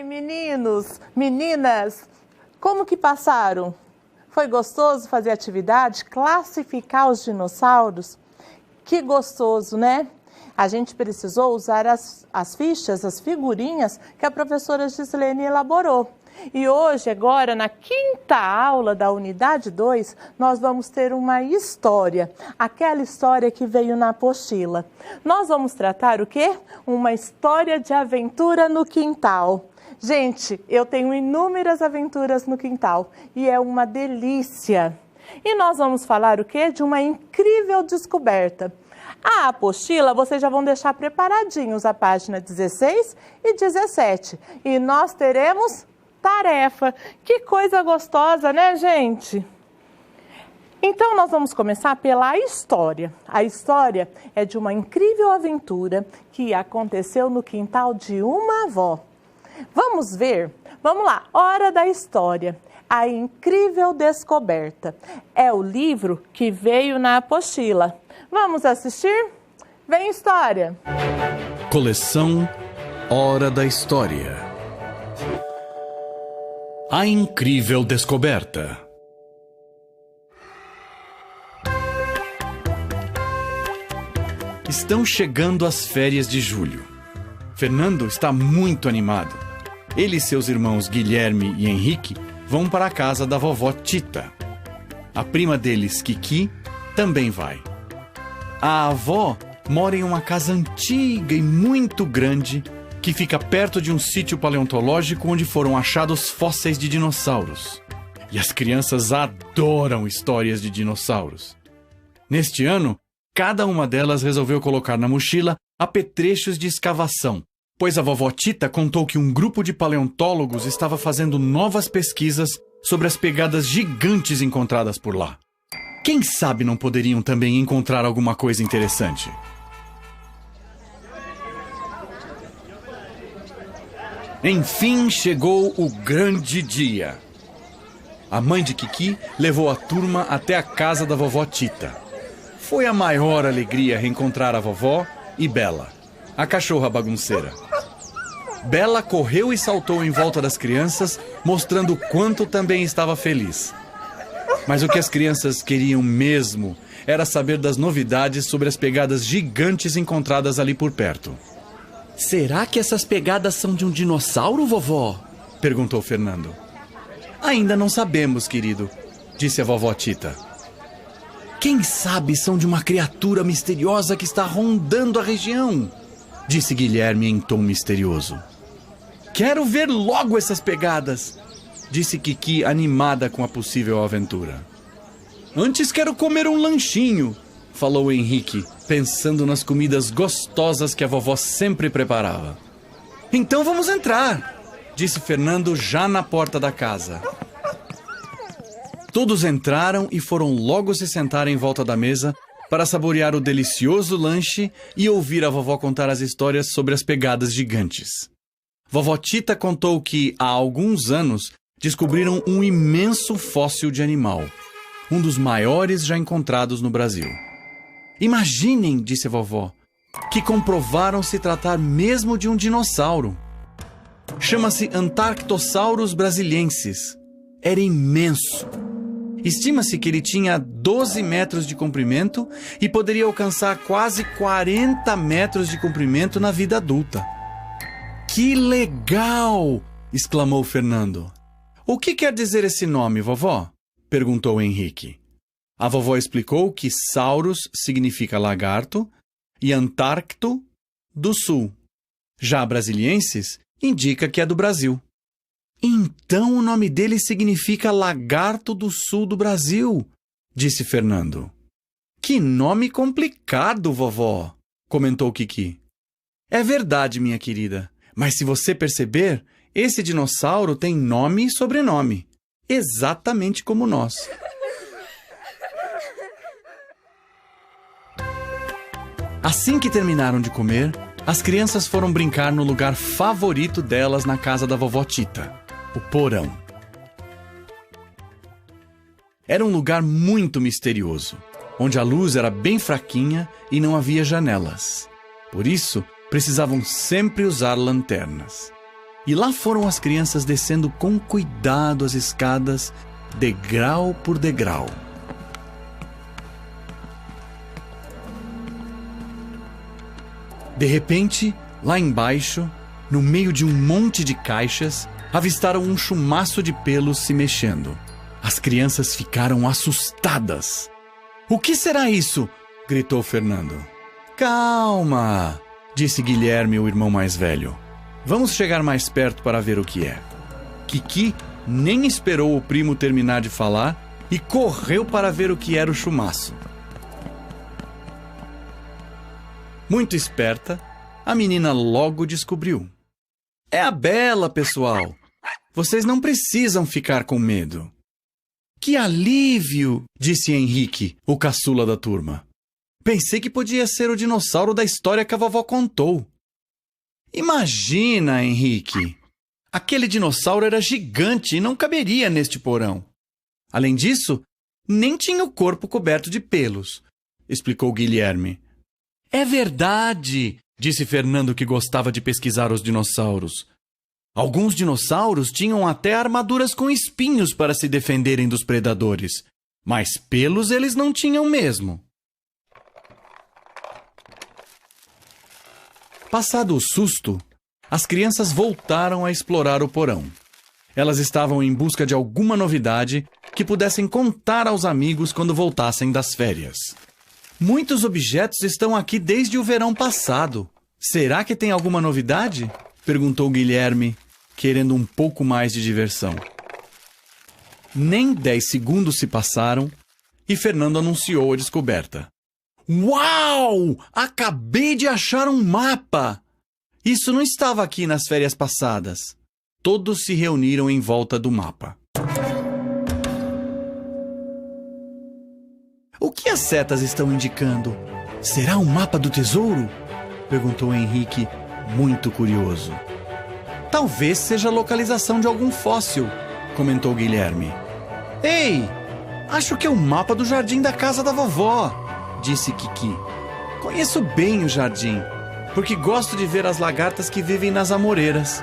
Meninos, meninas, como que passaram? Foi gostoso fazer atividade, classificar os dinossauros? Que gostoso, né? A gente precisou usar as fichas, as figurinhas que a professora Gislene elaborou. E hoje, agora, na quinta aula da unidade 2, nós vamos ter uma história, aquela história que veio na apostila. Nós vamos tratar o quê? Uma história de aventura no quintal. Gente, eu tenho inúmeras aventuras no quintal e é uma delícia. E nós vamos falar o quê? De uma incrível descoberta. A apostila, vocês já vão deixar preparadinhos a página 16 e 17. E nós teremos tarefa. Que coisa gostosa, né, gente? Então, nós vamos começar pela história. A história é de uma incrível aventura que aconteceu no quintal de uma avó. Vamos ver? Vamos lá, Hora da História. A Incrível Descoberta. É o livro que veio na apostila. Vamos assistir? Vem história! Coleção Hora da História. A Incrível Descoberta. Estão chegando as férias de julho. Fernando está muito animado. Ele e seus irmãos Guilherme e Henrique vão para a casa da vovó Tita. A prima deles, Kiki, também vai. A avó mora em uma casa antiga e muito grande que fica perto de um sítio paleontológico onde foram achados fósseis de dinossauros. E as crianças adoram histórias de dinossauros. Neste ano, cada uma delas resolveu colocar na mochila apetrechos de escavação, pois a vovó Tita contou que um grupo de paleontólogos estava fazendo novas pesquisas sobre as pegadas gigantes encontradas por lá. Quem sabe não poderiam também encontrar alguma coisa interessante? Enfim chegou o grande dia. A mãe de Kiki levou a turma até a casa da vovó Tita. Foi a maior alegria reencontrar a vovó e Bela, a cachorra bagunceira. Bela correu e saltou em volta das crianças, mostrando o quanto também estava feliz. Mas o que as crianças queriam mesmo era saber das novidades sobre as pegadas gigantes encontradas ali por perto. Será que essas pegadas são de um dinossauro, vovó? Perguntou Fernando. Ainda não sabemos, querido, disse a vovó Tita. Quem sabe são de uma criatura misteriosa que está rondando a região, disse Guilherme em tom misterioso. Quero ver logo essas pegadas, disse Kiki animada com a possível aventura. Antes quero comer um lanchinho, falou Henrique, pensando nas comidas gostosas que a vovó sempre preparava. Então vamos entrar, disse Fernando já na porta da casa. Todos entraram e foram logo se sentar em volta da mesa para saborear o delicioso lanche e ouvir a vovó contar as histórias sobre as pegadas gigantes. Vovó Tita contou que, há alguns anos, descobriram um imenso fóssil de animal, um dos maiores já encontrados no Brasil. Imaginem, disse a vovó, que comprovaram se tratar mesmo de um dinossauro. Chama-se Antarctosaurus brasiliensis. Era imenso. Estima-se que ele tinha 12 metros de comprimento e poderia alcançar quase 40 metros de comprimento na vida adulta. Que legal! Exclamou Fernando. O que quer dizer esse nome, vovó? Perguntou Henrique. A vovó explicou que Saurus significa lagarto e Antárcto, do sul. Já brasiliensis indica que é do Brasil. Então o nome dele significa lagarto do sul do Brasil, disse Fernando. Que nome complicado, vovó, comentou Kiki. É verdade, minha querida, mas se você perceber, esse dinossauro tem nome e sobrenome, exatamente como nós. Assim que terminaram de comer, as crianças foram brincar no lugar favorito delas na casa da vovó Tita, o porão. Era um lugar muito misterioso, onde a luz era bem fraquinha e não havia janelas. Por isso, precisavam sempre usar lanternas. E lá foram as crianças descendo com cuidado as escadas, degrau por degrau. De repente, lá embaixo, no meio de um monte de caixas, avistaram um chumaço de pelos se mexendo. As crianças ficaram assustadas. "O que será isso?" gritou Fernando. "Calma", disse Guilherme, o irmão mais velho. "Vamos chegar mais perto para ver o que é." Kiki nem esperou o primo terminar de falar e correu para ver o que era o chumaço. Muito esperta, a menina logo descobriu. "É a Bela, pessoal. Vocês não precisam ficar com medo." "Que alívio!" disse Henrique, o caçula da turma. "Pensei que podia ser o dinossauro da história que a vovó contou." "Imagina, Henrique! Aquele dinossauro era gigante e não caberia neste porão. Além disso, nem tinha o corpo coberto de pelos", explicou Guilherme. "É verdade", disse Fernando, que gostava de pesquisar os dinossauros. "Alguns dinossauros tinham até armaduras com espinhos para se defenderem dos predadores, mas pelos eles não tinham mesmo." Passado o susto, as crianças voltaram a explorar o porão. Elas estavam em busca de alguma novidade que pudessem contar aos amigos quando voltassem das férias. "Muitos objetos estão aqui desde o verão passado. Será que tem alguma novidade?" perguntou Guilherme, querendo um pouco mais de diversão. Nem 10 segundos se passaram e Fernando anunciou a descoberta. "Uau! Acabei de achar um mapa! Isso não estava aqui nas férias passadas." Todos se reuniram em volta do mapa. "O que as setas estão indicando? Será um mapa do tesouro?" perguntou Henrique, muito curioso. "Talvez seja a localização de algum fóssil", comentou Guilherme. "Ei, acho que é o mapa do jardim da casa da vovó", disse Kiki. "Conheço bem o jardim, porque gosto de ver as lagartas que vivem nas amoreiras.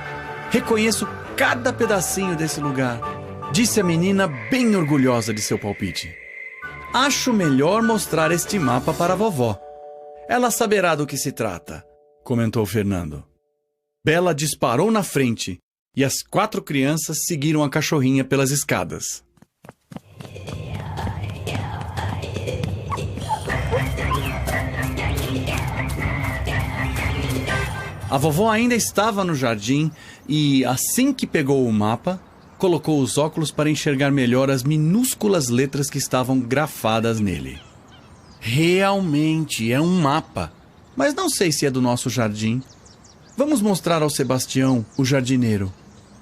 Reconheço cada pedacinho desse lugar", disse a menina, bem orgulhosa de seu palpite. "Acho melhor mostrar este mapa para a vovó. Ela saberá do que se trata", comentou Fernando. Bela disparou na frente e as 4 crianças seguiram a cachorrinha pelas escadas. A vovó ainda estava no jardim e, assim que pegou o mapa, colocou os óculos para enxergar melhor as minúsculas letras que estavam grafadas nele. Realmente é um mapa, mas não sei se é do nosso jardim. Vamos mostrar ao Sebastião, o jardineiro.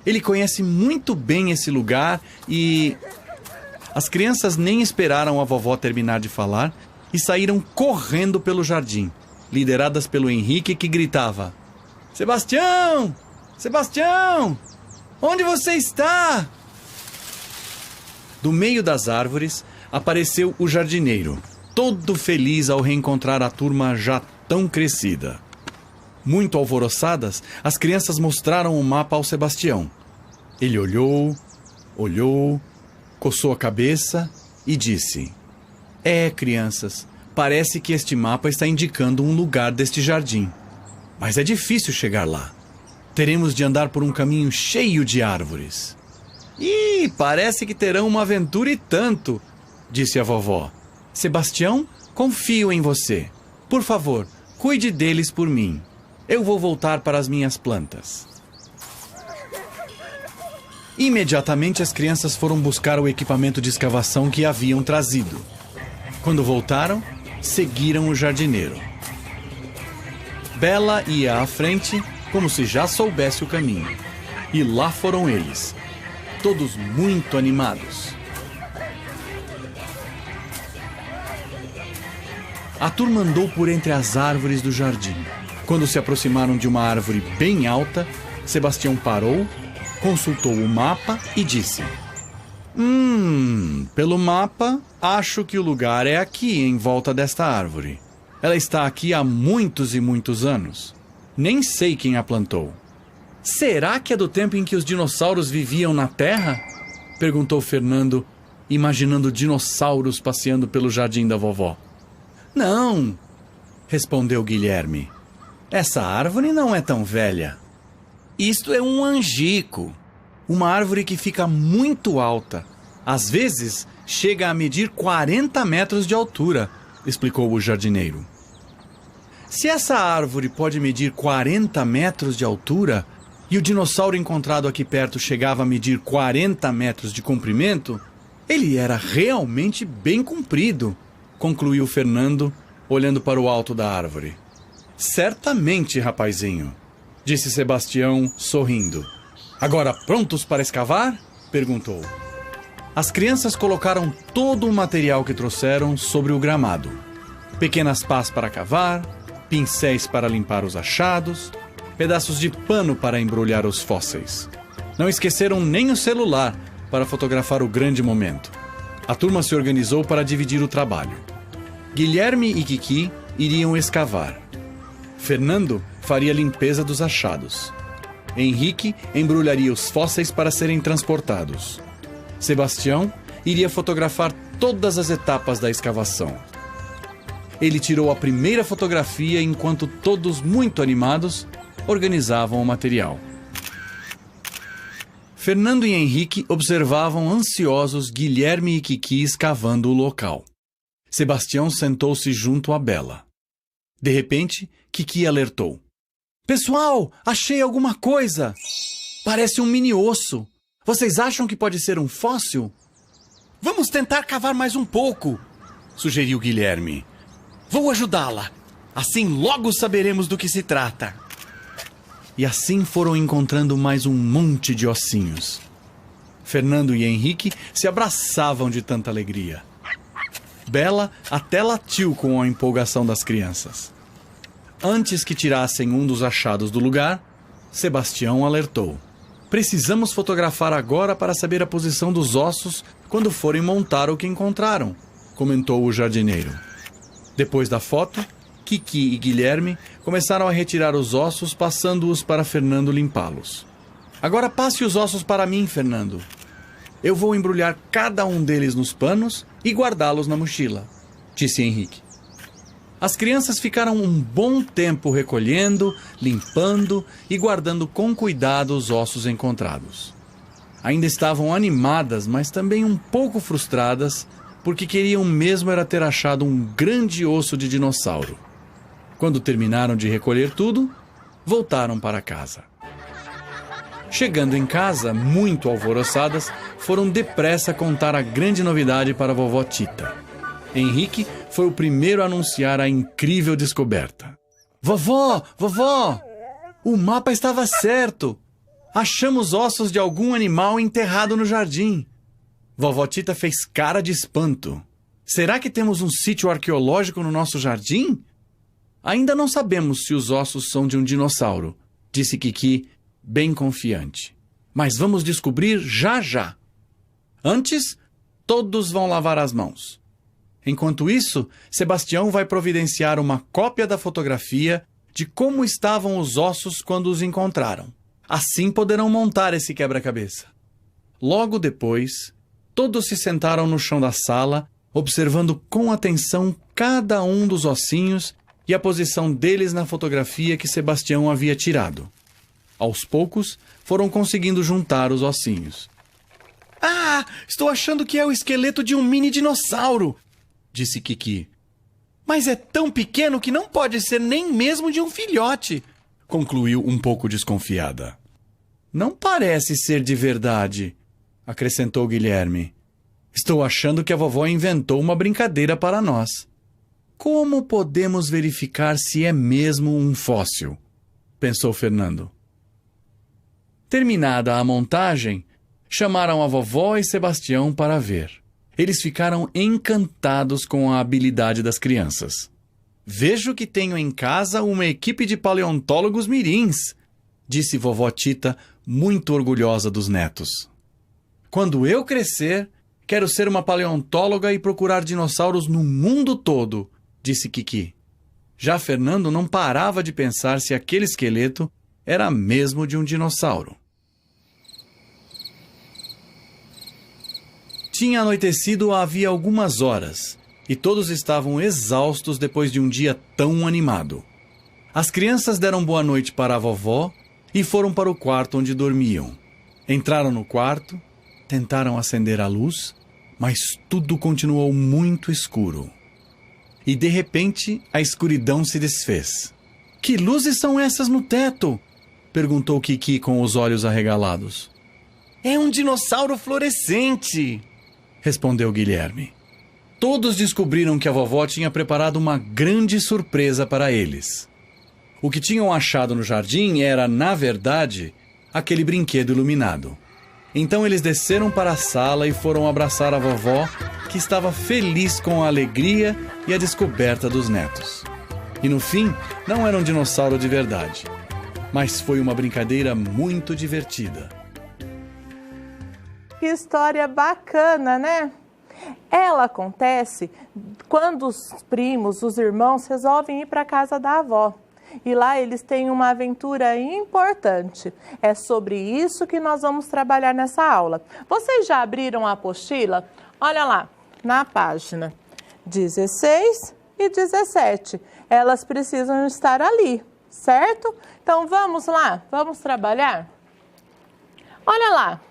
Ele conhece muito bem esse lugar e... As crianças nem esperaram a vovó terminar de falar e saíram correndo pelo jardim, lideradas pelo Henrique, que gritava: "Sebastião! Sebastião! Onde você está?" Do meio das árvores apareceu o jardineiro, todo feliz ao reencontrar a turma já tão crescida. Muito alvoroçadas, as crianças mostraram o mapa ao Sebastião. Ele olhou, coçou a cabeça e disse: "É, crianças, parece que este mapa está indicando um lugar deste jardim. Mas é difícil chegar lá. Teremos de andar por um caminho cheio de árvores." "Ih, parece que terão uma aventura e tanto", disse a vovó. "Sebastião, confio em você. Por favor, cuide deles por mim. Eu vou voltar para as minhas plantas." Imediatamente as crianças foram buscar o equipamento de escavação que haviam trazido. Quando voltaram, seguiram o jardineiro. Bela ia à frente, como se já soubesse o caminho. E lá foram eles, todos muito animados. A turma andou por entre as árvores do jardim. Quando se aproximaram de uma árvore bem alta, Sebastião parou, consultou o mapa e disse: Pelo mapa, acho que o lugar é aqui, em volta desta árvore. Ela está aqui há muitos e muitos anos. Nem sei quem a plantou." Será que é do tempo em que os dinossauros viviam na Terra? Perguntou Fernando, imaginando dinossauros passeando pelo jardim da vovó. Não, respondeu Guilherme. Essa árvore não é tão velha. Isto é um angico, uma árvore que fica muito alta. Às vezes, chega a medir 40 metros de altura, explicou o jardineiro. Se essa árvore pode medir 40 metros de altura e o dinossauro encontrado aqui perto chegava a medir 40 metros de comprimento, ele era realmente bem comprido, concluiu Fernando, olhando para o alto da árvore. Certamente, rapazinho, disse Sebastião, sorrindo. Agora prontos para escavar? Perguntou. As crianças colocaram todo o material que trouxeram sobre o gramado. Pequenas pás para cavar, pincéis para limpar os achados, pedaços de pano para embrulhar os fósseis. Não esqueceram nem o celular para fotografar o grande momento. A turma se organizou para dividir o trabalho. Guilherme e Kiki iriam escavar. Fernando faria a limpeza dos achados. Henrique embrulharia os fósseis para serem transportados. Sebastião iria fotografar todas as etapas da escavação. Ele tirou a primeira fotografia enquanto todos, muito animados, organizavam o material. Fernando e Henrique observavam ansiosos Guilherme e Kiki escavando o local. Sebastião sentou-se junto a Bela. De repente, Kiki alertou. Pessoal, achei alguma coisa! Parece um mini-osso. Vocês acham que pode ser um fóssil? Vamos tentar cavar mais um pouco, sugeriu Guilherme. Vou ajudá-la. Assim logo saberemos do que se trata. E assim foram encontrando mais um monte de ossinhos. Fernando e Henrique se abraçavam de tanta alegria. Bela até latiu com a empolgação das crianças. Antes que tirassem um dos achados do lugar, Sebastião alertou. Precisamos fotografar agora para saber a posição dos ossos quando forem montar o que encontraram, comentou o jardineiro. Depois da foto, Kiki e Guilherme começaram a retirar os ossos, passando-os para Fernando limpá-los. Agora passe os ossos para mim, Fernando. Eu vou embrulhar cada um deles nos panos e guardá-los na mochila, disse Henrique. As crianças ficaram um bom tempo recolhendo, limpando e guardando com cuidado os ossos encontrados. Ainda estavam animadas, mas também um pouco frustradas, porque queriam mesmo era ter achado um grande osso de dinossauro. Quando terminaram de recolher tudo, voltaram para casa. Chegando em casa, muito alvoroçadas, foram depressa contar a grande novidade para a vovó Tita. Henrique foi o primeiro a anunciar a incrível descoberta. Vovó, vovó, o mapa estava certo. Achamos ossos de algum animal enterrado no jardim. Vovó Tita fez cara de espanto. Será que temos um sítio arqueológico no nosso jardim? Ainda não sabemos se os ossos são de um dinossauro, disse Kiki, bem confiante. Mas vamos descobrir já já. Antes, todos vão lavar as mãos. Enquanto isso, Sebastião vai providenciar uma cópia da fotografia de como estavam os ossos quando os encontraram. Assim poderão montar esse quebra-cabeça. Logo depois, todos se sentaram no chão da sala, observando com atenção cada um dos ossinhos e a posição deles na fotografia que Sebastião havia tirado. Aos poucos, foram conseguindo juntar os ossinhos. Ah, estou achando que é o esqueleto de um mini dinossauro, disse Kiki. Mas é tão pequeno que não pode ser nem mesmo de um filhote, concluiu um pouco desconfiada. Não parece ser de verdade, acrescentou Guilherme. Estou achando que a vovó inventou uma brincadeira para nós. Como podemos verificar se é mesmo um fóssil? Pensou Fernando. Terminada a montagem, chamaram a vovó e Sebastião para ver. Eles ficaram encantados com a habilidade das crianças. Vejo que tenho em casa uma equipe de paleontólogos mirins, disse vovó Tita, muito orgulhosa dos netos. Quando eu crescer, quero ser uma paleontóloga e procurar dinossauros no mundo todo, disse Kiki. Já Fernando não parava de pensar se aquele esqueleto era mesmo de um dinossauro. Tinha anoitecido havia algumas horas e todos estavam exaustos depois de um dia tão animado. As crianças deram boa noite para a vovó e foram para o quarto onde dormiam. Entraram no quarto, tentaram acender a luz, mas tudo continuou muito escuro. E de repente a escuridão se desfez. — Que luzes são essas no teto? Perguntou Kiki com os olhos arregalados. — É um dinossauro fluorescente! Respondeu Guilherme. Todos descobriram que a vovó tinha preparado uma grande surpresa para eles. O que tinham achado no jardim era, na verdade, aquele brinquedo iluminado. Então eles desceram para a sala e foram abraçar a vovó, que estava feliz com a alegria e a descoberta dos netos. E no fim, não era um dinossauro de verdade, mas foi uma brincadeira muito divertida. Que história bacana, né? Ela acontece quando os primos, os irmãos, resolvem ir para a casa da avó. E lá eles têm uma aventura importante. É sobre isso que nós vamos trabalhar nessa aula. Vocês já abriram a apostila? Olha lá, na página 16 e 17. Elas precisam estar ali, certo? Então vamos lá, vamos trabalhar? Olha lá.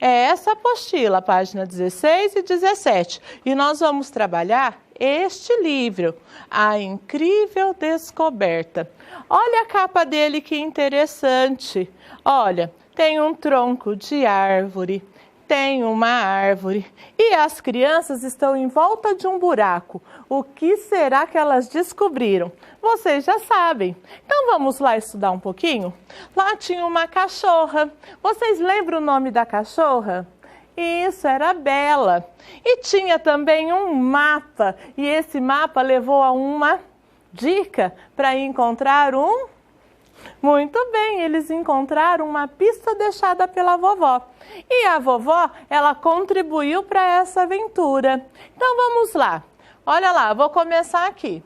É essa apostila, página 16 e 17. E nós vamos trabalhar este livro, A Incrível Descoberta. Olha a capa dele, que interessante. Olha, tem um tronco de árvore, tem uma árvore e as crianças estão em volta de um buraco. O que será que elas descobriram? Vocês já sabem. Então vamos lá estudar um pouquinho? Lá tinha uma cachorra. Vocês lembram o nome da cachorra? Isso, era Bela. E tinha também um mapa. E esse mapa levou a uma dica para encontrar um... Muito bem, eles encontraram uma pista deixada pela vovó. E a vovó, ela contribuiu para essa aventura. Então vamos lá. Olha lá, vou começar aqui.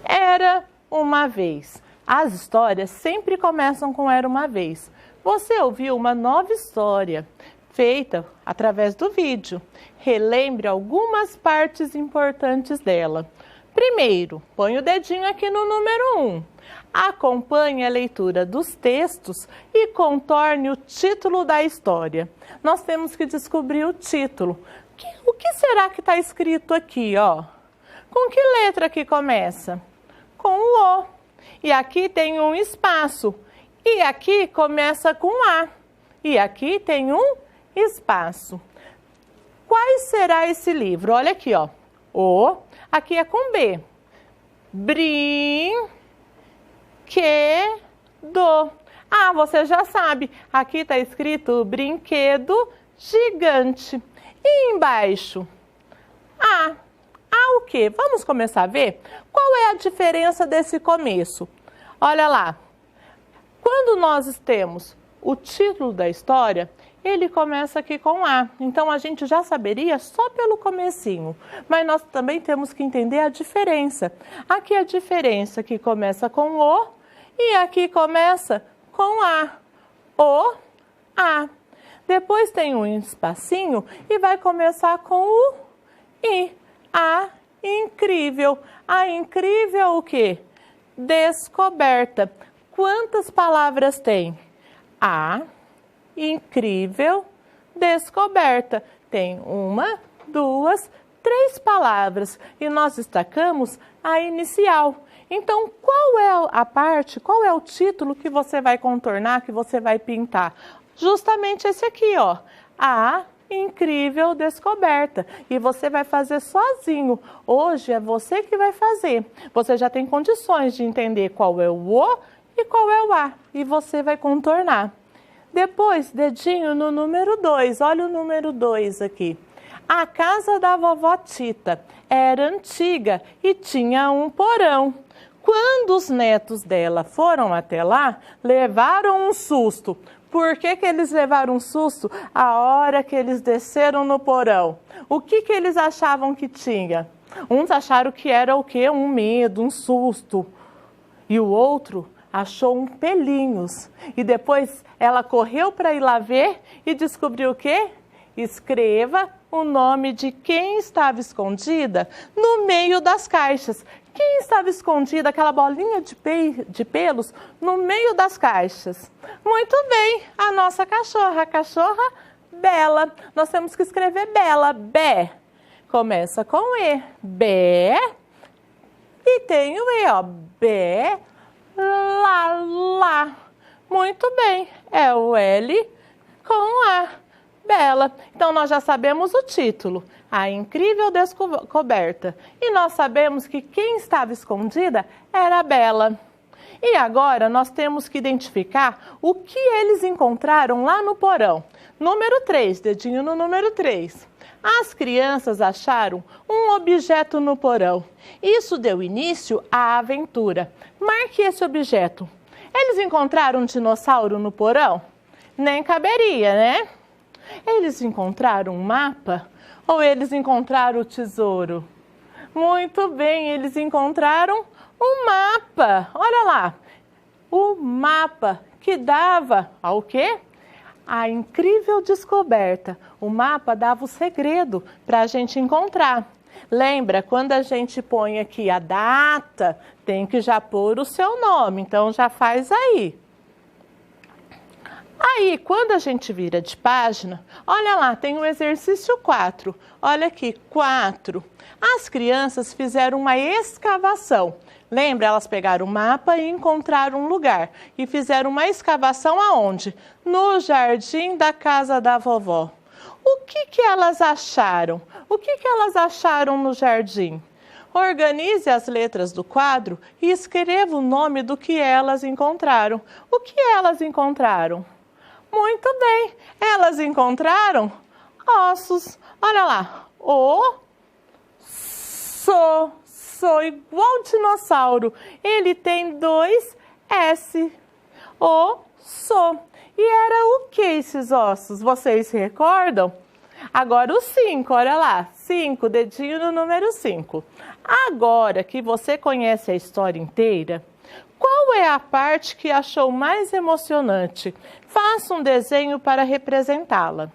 Era uma vez. As histórias sempre começam com era uma vez. Você ouviu uma nova história feita através do vídeo. Relembre algumas partes importantes dela. Primeiro, põe o dedinho aqui no número 1. Acompanhe a leitura dos textos e contorne o título da história. Nós temos que descobrir o título. O que será que está escrito aqui, ó? Com que letra que começa? Com o O. E aqui tem um espaço. E aqui começa com A. E aqui tem um espaço. Qual será esse livro? Olha aqui, ó. O, aqui é com B. Brinquedo. Ah, você já sabe. Aqui está escrito brinquedo gigante. E embaixo? A. A o quê? Vamos começar a ver? Qual é a diferença desse começo? Olha lá. Quando nós temos o título da história, ele começa aqui com A. Então, a gente já saberia só pelo comecinho. Mas nós também temos que entender a diferença. Aqui a diferença que começa com O e aqui começa com A. O, A. Depois tem um espacinho e vai começar com o I. A incrível. A incrível o quê? Descoberta. Quantas palavras tem? A incrível descoberta. Tem 1, 2, 3 palavras. E nós destacamos a inicial. Então, qual é a parte, qual é o título que você vai contornar, que você vai pintar? Justamente esse aqui, ó. A incrível descoberta. E você vai fazer sozinho. Hoje é você que vai fazer. Você já tem condições de entender qual é o O e qual é o A. E você vai contornar. Depois, dedinho no número 2. Olha o número 2 aqui. A casa da vovó Tita era antiga e tinha um porão. Quando os netos dela foram até lá, levaram um susto. Por que eles levaram um susto? A hora que eles desceram no porão. O que eles achavam que tinha? Uns acharam que era o quê? Um medo, um susto. E o outro achou pelinhos. E depois ela correu para ir lá ver e descobriu o quê? Escreva o nome de quem estava escondida no meio das caixas. Quem estava escondida, aquela bolinha de pelos, no meio das caixas? Muito bem, a nossa cachorra, a cachorra Bela. Nós temos que escrever Bela, Bé. Começa com E, Bé. E tem o E, ó, Bé, lá. Muito bem, é o L com A, Bela. Então, nós já sabemos o título, A Incrível Descoberta. E nós sabemos que quem estava escondida era a Bela. E agora, nós temos que identificar o que eles encontraram lá no porão. Número 3, dedinho no número 3. As crianças acharam um objeto no porão. Isso deu início à aventura. Marque esse objeto. Eles encontraram um dinossauro no porão? Nem caberia, né? Eles encontraram um mapa ou eles encontraram o tesouro? Muito bem, eles encontraram um mapa. Olha lá, o mapa que dava ao quê? A incrível descoberta. O mapa dava o segredo para a gente encontrar. Lembra, quando a gente põe aqui a data, tem que já pôr o seu nome. Então, já faz aí. Aí, quando a gente vira de página, olha lá, tem o exercício 4. Olha aqui, 4. As crianças fizeram uma escavação. Lembra, elas pegaram o mapa e encontraram um lugar. E fizeram uma escavação aonde? No jardim da casa da vovó. O que elas acharam? O que elas acharam no jardim? Organize as letras do quadro e escreva o nome do que elas encontraram. O que elas encontraram? Muito bem, elas encontraram ossos. Olha lá, Sou igual dinossauro. Ele tem 2 S. Osso. E era o que esses ossos? Vocês se recordam? Agora o 5, olha lá. 5, dedinho no número 5. Agora que você conhece a história inteira, qual é a parte que achou mais emocionante? Faça um desenho para representá-la.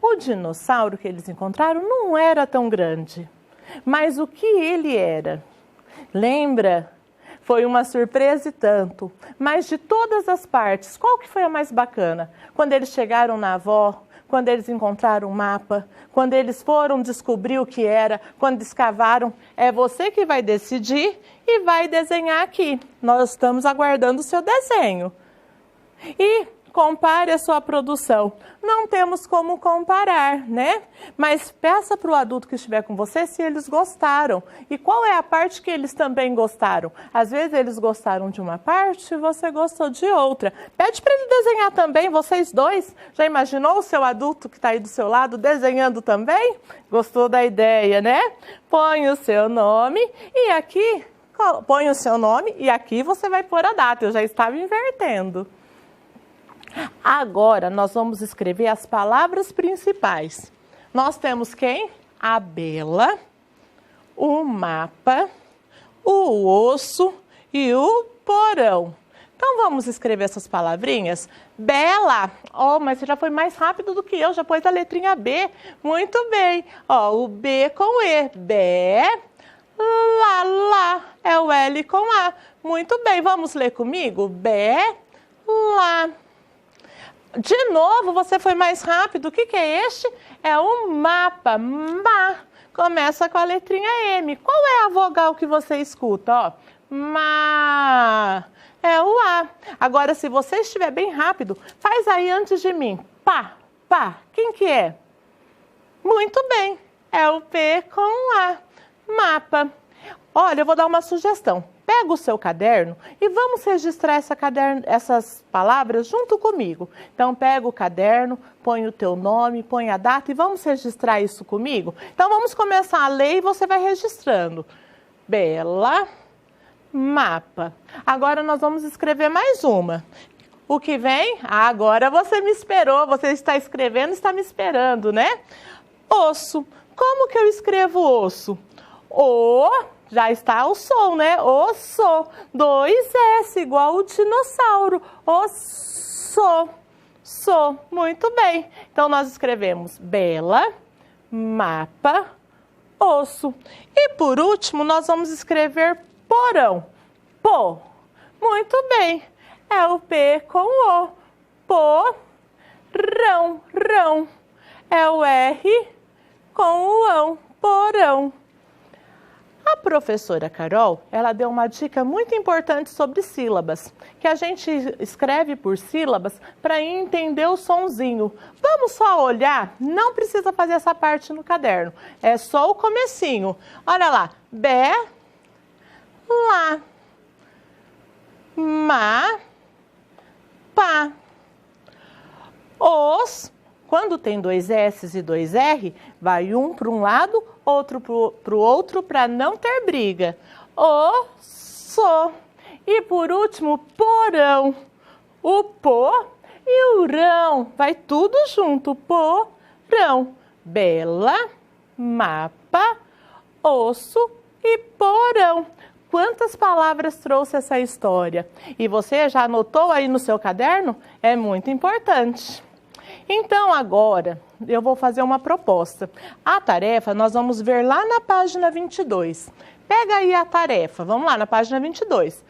O dinossauro que eles encontraram não era tão grande. Mas o que ele era? Lembra? Foi uma surpresa e tanto. Mas de todas as partes, qual que foi a mais bacana? Quando eles chegaram na avó, quando eles encontraram o mapa, quando eles foram descobrir o que era, quando escavaram, é você que vai decidir e vai desenhar aqui. Nós estamos aguardando o seu desenho. E compare a sua produção. Não temos como comparar, né? Mas peça para o adulto que estiver com você se eles gostaram. E qual é a parte que eles também gostaram? Às vezes eles gostaram de uma parte e você gostou de outra. Pede para ele desenhar também, vocês dois. Já imaginou o seu adulto que está aí do seu lado desenhando também? Gostou da ideia, né? Põe o seu nome e aqui, põe o seu nome e aqui você vai pôr a data. Eu já estava invertendo. Agora, nós vamos escrever as palavras principais. Nós temos quem? A Bela, o mapa, o osso e o porão. Então, vamos escrever essas palavrinhas? Bela. Oh, mas você já foi mais rápido do que eu, já pôs a letrinha B. Muito bem. Ó, o B com E. Bé, lá. É o L com A. Muito bem, vamos ler comigo? Bé, lá. De novo, você foi mais rápido. O que é este? É um mapa. Começa com a letrinha M. Qual é a vogal que você escuta? Ó, ma. É o A. Agora, se você estiver bem rápido, faz aí antes de mim. Pá. Quem que é? Muito bem. É o P com A. Mapa. Olha, eu vou dar uma sugestão. Pega o seu caderno e vamos registrar essas palavras junto comigo. Então, pega o caderno, põe o teu nome, põe a data e vamos registrar isso comigo? Então, vamos começar a ler e você vai registrando. Bela, mapa. Agora, nós vamos escrever mais uma. O que vem? Agora você me esperou, você está escrevendo, está me esperando, né? Osso. Como que eu escrevo osso? Já está o som, né? Osso. 2 S, igual o dinossauro. Osso. So. Muito bem. Então, nós escrevemos bela, mapa, osso. E, por último, nós vamos escrever porão. Pô. Muito bem. É o P com o. Porão. Rão. É o R com o ão. Porão. A professora Carol, ela deu uma dica muito importante sobre sílabas, que a gente escreve por sílabas para entender o sonzinho. Vamos só olhar, não precisa fazer essa parte no caderno, é só o comecinho. Olha lá, bé, lá, ma, pá, os. Quando tem 2 S e 2 R, vai um para um lado, outro para o outro, para não ter briga. Osso. E por último, porão. O pô e o rão. Vai tudo junto. Porão. Bela, mapa, osso e porão. Quantas palavras trouxe essa história? E você já anotou aí no seu caderno? É muito importante. Então, agora, eu vou fazer uma proposta. A tarefa nós vamos ver lá na página 22. Pega aí a tarefa, vamos lá na página 22.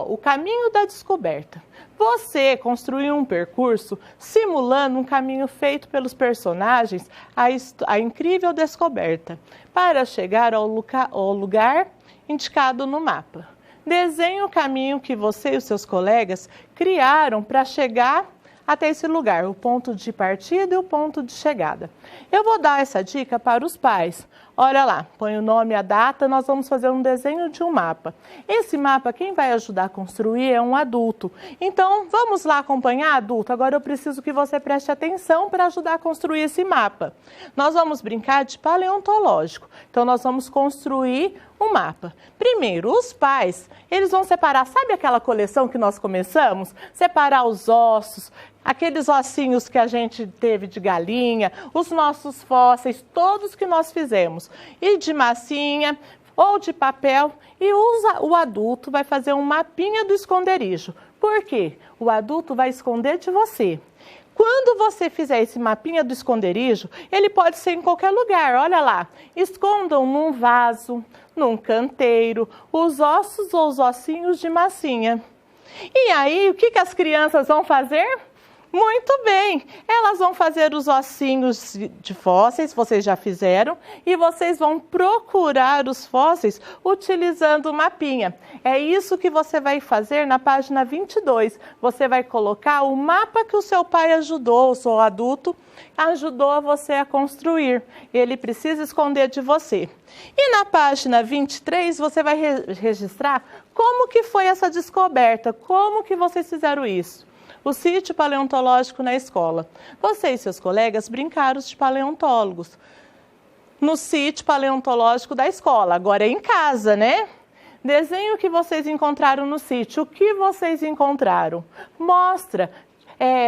O caminho da descoberta. Você construiu um percurso simulando um caminho feito pelos personagens à incrível descoberta, para chegar ao lugar indicado no mapa. Desenhe o caminho que você e os seus colegas criaram para chegar até esse lugar, o ponto de partida e o ponto de chegada. Eu vou dar essa dica para os pais. Olha lá, põe o nome e a data, nós vamos fazer um desenho de um mapa. Esse mapa, quem vai ajudar a construir é um adulto. Então, vamos lá acompanhar, adulto? Agora eu preciso que você preste atenção para ajudar a construir esse mapa. Nós vamos brincar de paleontológico. Então, nós vamos construir um mapa. Primeiro, os pais, eles vão separar, sabe aquela coleção que nós começamos? Separar os ossos, aqueles ossinhos que a gente teve de galinha, os nossos fósseis, todos que nós fizemos. E de massinha ou de papel. E o adulto vai fazer um mapinha do esconderijo. Por quê? O adulto vai esconder de você. Quando você fizer esse mapinha do esconderijo, ele pode ser em qualquer lugar, olha lá. Escondam num vaso, num canteiro, os ossos ou os ossinhos de massinha. E aí, o que as crianças vão fazer? Muito bem, elas vão fazer os ossinhos de fósseis, vocês já fizeram, e vocês vão procurar os fósseis utilizando o mapinha. É isso que você vai fazer na página 22. Você vai colocar o mapa que o seu pai ajudou, o seu adulto, ajudou você a construir. Ele precisa esconder de você. E na página 23, você vai registrar como que foi essa descoberta, como que vocês fizeram isso. O sítio paleontológico na escola. Você e seus colegas brincaram de paleontólogos no sítio paleontológico da escola. Agora é em casa, né? Desenhe o que vocês encontraram no sítio. O que vocês encontraram? Mostra.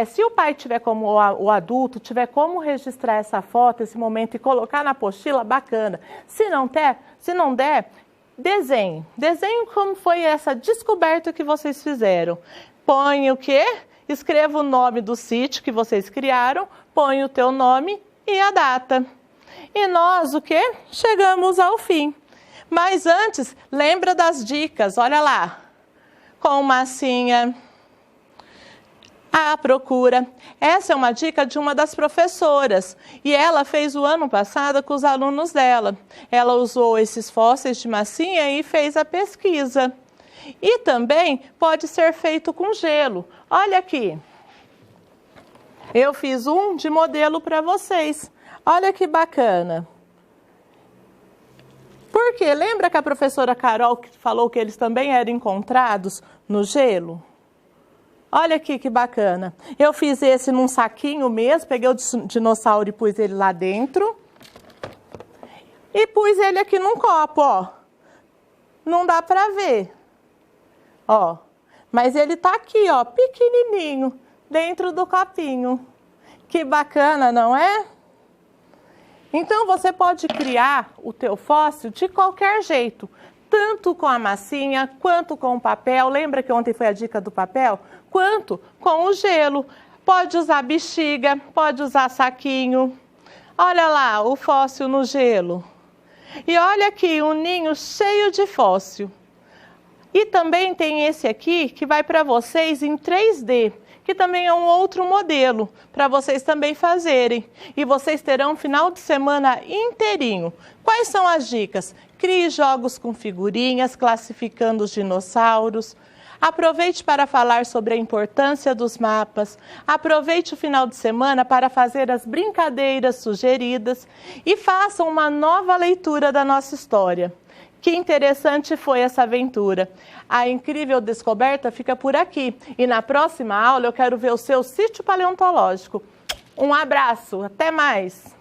Se o pai tiver como, o adulto, tiver como registrar essa foto, esse momento e colocar na apostila, bacana. Se não der, desenhe. Desenhe como foi essa descoberta que vocês fizeram. Põe o quê? Escreva o nome do sítio que vocês criaram, põe o teu nome e a data. E nós, o quê? Chegamos ao fim. Mas antes, lembra das dicas, olha lá. Com massinha, a procura. Essa é uma dica de uma das professoras. E ela fez o ano passado com os alunos dela. Ela usou esses fósseis de massinha e fez a pesquisa. E também pode ser feito com gelo. Olha aqui. Eu fiz um de modelo para vocês. Olha que bacana. Porque lembra que a professora Carol falou que eles também eram encontrados no gelo? Olha aqui que bacana. Eu fiz esse num saquinho mesmo, peguei o dinossauro e pus ele lá dentro. E pus ele aqui num copo, ó. Não dá para ver. Ó, mas ele tá aqui, ó, pequenininho, dentro do copinho. Que bacana, não é? Então você pode criar o teu fóssil de qualquer jeito, tanto com a massinha, quanto com o papel, lembra que ontem foi a dica do papel? Quanto com o gelo. Pode usar bexiga, pode usar saquinho. Olha lá o fóssil no gelo. E olha aqui um ninho cheio de fóssil. E também tem esse aqui que vai para vocês em 3D, que também é um outro modelo para vocês também fazerem. E vocês terão um final de semana inteirinho. Quais são as dicas? Crie jogos com figurinhas, classificando os dinossauros. Aproveite para falar sobre a importância dos mapas. Aproveite o final de semana para fazer as brincadeiras sugeridas e façam uma nova leitura da nossa história. Que interessante foi essa aventura. A incrível descoberta fica por aqui. E na próxima aula eu quero ver o seu sítio paleontológico. Um abraço, até mais!